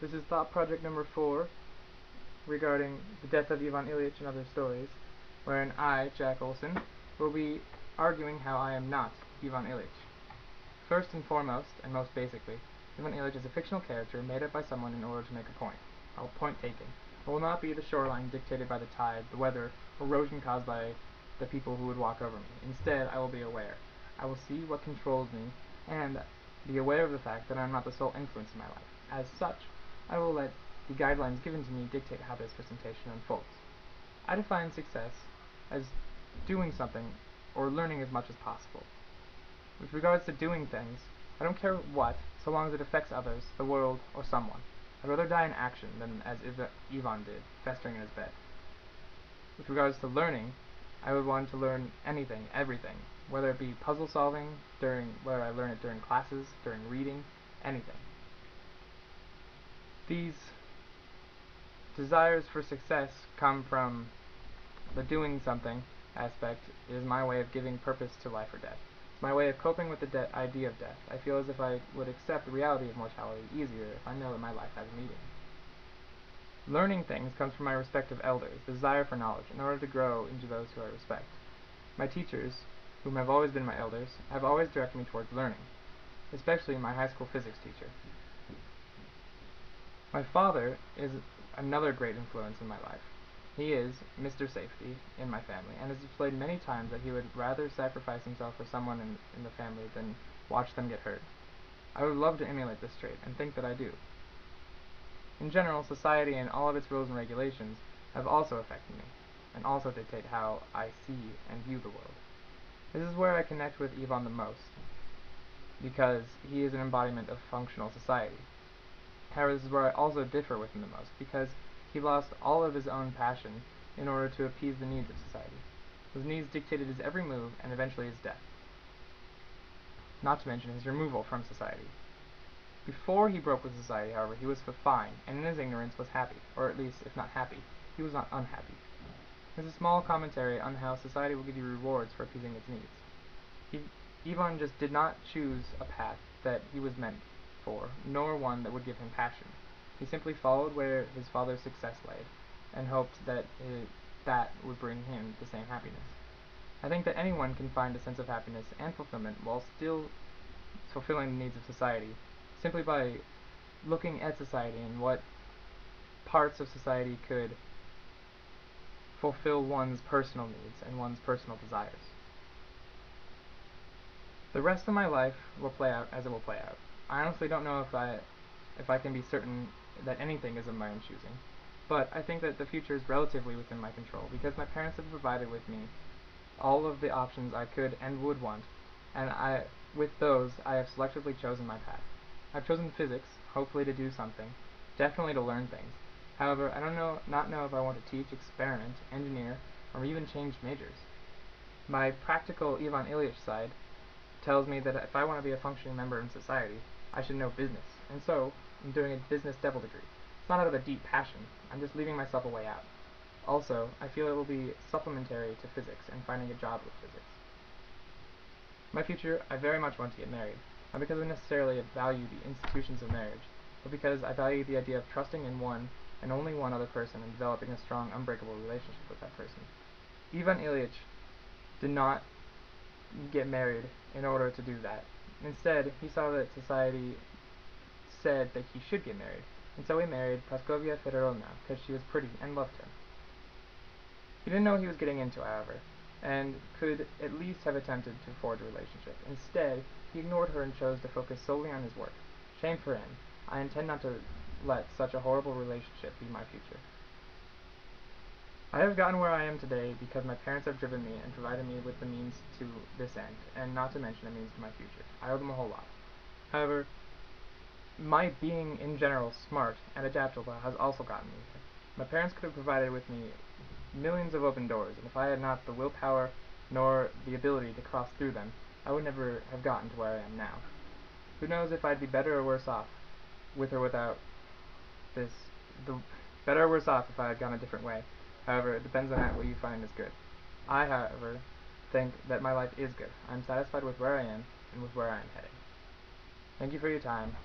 This is thought project number 4 regarding the death of Ivan Ilych and other stories, wherein I, Jack Olson, will be arguing how I am not Ivan Ilych. First and foremost, and most basically, Ivan Ilych is a fictional character made up by someone in order to make a point. Point taking. It will not be the shoreline dictated by the tide, the weather, erosion caused by the people who would walk over me. Instead, I will be aware. I will see what controls me, and be aware of the fact that I am not the sole influence in my life. As such, I will let the guidelines given to me dictate how this presentation unfolds. I define success as doing something or learning as much as possible. With regards to doing things, I don't care what, so long as it affects others, the world, or someone. I'd rather die in action than as Ivan did, festering in his bed. With regards to learning, I would want to learn anything, everything, whether it be puzzle solving, whether I learn it during classes, during reading, anything. These desires for success come from the doing something aspect is my way of giving purpose to life or death. It's my way of coping with the idea of death. I feel as if I would accept the reality of mortality easier if I know that my life has a meaning. Learning things comes from my respect of elders, the desire for knowledge, in order to grow into those who I respect. My teachers, whom have always been my elders, have always directed me towards learning, especially my high school physics teacher. My father is another great influence in my life. He is Mr. Safety in my family, and has displayed many times that he would rather sacrifice himself for someone in the family than watch them get hurt. I would love to emulate this trait, and think that I do. In general, society and all of its rules and regulations have also affected me, and also dictate how I see and view the world. This is where I connect with Ivan the most, because he is an embodiment of functional society. However, this is where I also differ with him the most, because he lost all of his own passion in order to appease the needs of society. Those needs dictated his every move and eventually his death. Not to mention his removal from society. Before he broke with society, however, he was fine, and in his ignorance was happy, or at least, if not happy, he was not unhappy. There's a small commentary on how society will give you rewards for appeasing its needs. Ivan just did not choose a path that he was meant for, nor one that would give him passion. He simply followed where his father's success lay, and hoped that that would bring him the same happiness. I think that anyone can find a sense of happiness and fulfillment while still fulfilling the needs of society, simply by looking at society and what parts of society could fulfill one's personal needs and one's personal desires. The rest of my life will play out as it will play out. I honestly don't know if I can be certain that anything is of my own choosing, but I think that the future is relatively within my control, because my parents have provided with me all of the options I could and would want, and with those, I have selectively chosen my path. I've chosen physics, hopefully to do something, definitely to learn things. However, I not know if I want to teach, experiment, engineer, or even change majors. My practical Ivan Ilych side tells me that if I want to be a functioning member in society, I should know business, and so I'm doing a business double degree. It's not out of a deep passion, I'm just leaving myself a way out. Also, I feel it will be supplementary to physics and finding a job with physics. In my future, I very much want to get married, not because I necessarily value the institutions of marriage, but because I value the idea of trusting in one and only one other person and developing a strong, unbreakable relationship with that person. Ivan Ilych did not get married in order to do that. Instead, he saw that society said that he should get married, and so he married Praskovia Fedorovna because she was pretty and loved him. He didn't know what he was getting into, however, and could at least have attempted to forge a relationship. Instead, he ignored her and chose to focus solely on his work. Shame for him. I intend not to let such a horrible relationship be my future. I have gotten where I am today because my parents have driven me and provided me with the means to this end, and not to mention a means to my future. I owe them a whole lot. However, my being in general smart and adaptable has also gotten me here. My parents could have provided with me millions of open doors, and if I had not the willpower nor the ability to cross through them, I would never have gotten to where I am now. Who knows if I'd be better or worse off, with or without this, better or worse off if I had gone a different way. However, it depends on what you find is good. I, however, think that my life is good. I'm satisfied with where I am and with where I am heading. Thank you for your time.